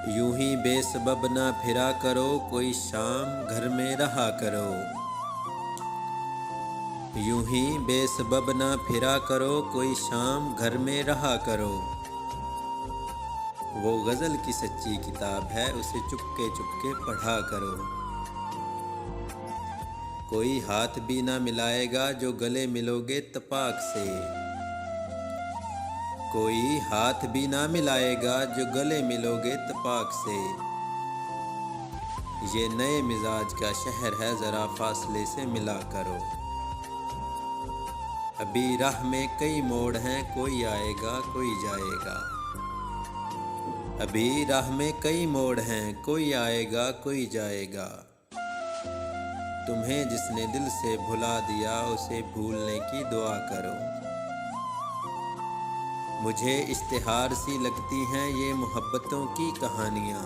यूं ही बेसबब ना फिरा करो, कोई शाम घर में रहा करो। यूं ही बेसबब ना फिरा करो, कोई शाम घर में रहा करो। वो गज़ल की सच्ची किताब है, उसे चुपके चुपके पढ़ा करो। कोई हाथ भी ना मिलाएगा जो गले मिलोगे तपाक से। कोई हाथ भी ना मिलाएगा जो गले मिलोगे तपाक से। ये नए मिजाज का शहर है, ज़रा फासले से मिला करो। अभी राह में कई मोड़ हैं, कोई आएगा कोई जाएगा। अभी राह में कई मोड़ हैं, कोई आएगा कोई जाएगा। तुम्हें जिसने दिल से भुला दिया, उसे भूलने की दुआ करो। मुझे इश्तिहार सी लगती हैं ये मोहब्बतों की कहानियाँ।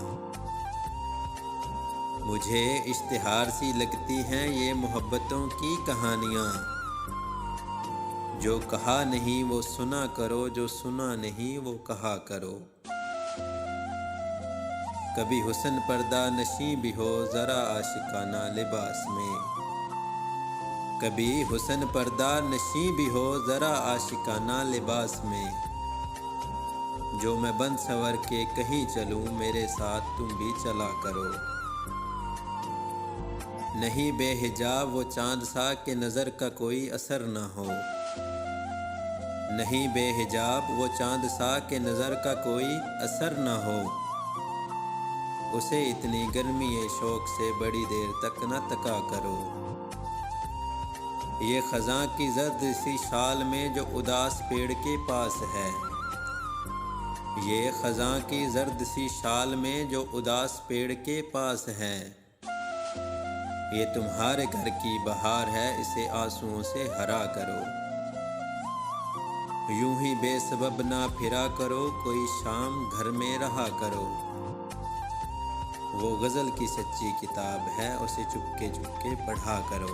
मुझे इश्तिहार सी लगती हैं ये मोहब्बतों की कहानियाँ। जो कहा नहीं वो सुना करो, जो सुना नहीं वो कहा करो। कभी हुस्न पर्दा नशी भी हो, ज़रा आशिकाना लिबास में। कभी हुस्न पर्दा नशी भी हो, ज़रा आशिकाना लिबास में। जो मैं बन संवर के कहीं चलूं, मेरे साथ तुम भी चला करो। नहीं बेहिजाब वो चाँद सा कि नज़र का कोई असर ना हो। नहीं बेहिजाब वो चाँद सा कि नज़र का कोई असर ना हो। उसे इतनी गर्मी शौक से बड़ी देर तक न तका करो। ये ख़ज़ां की जर्द सी शाल में जो उदास पेड़ के पास है। ये ख़ज़ां की जर्द सी शाल में जो उदास पेड़ के पास है। ये तुम्हारे घर की बहार है, इसे आंसुओं से हरा करो। यूं ही बेसबब ना फिरा करो, कोई शाम घर में रहा करो। वो गज़ल की सच्ची किताब है, उसे चुपके चुपके पढ़ा करो।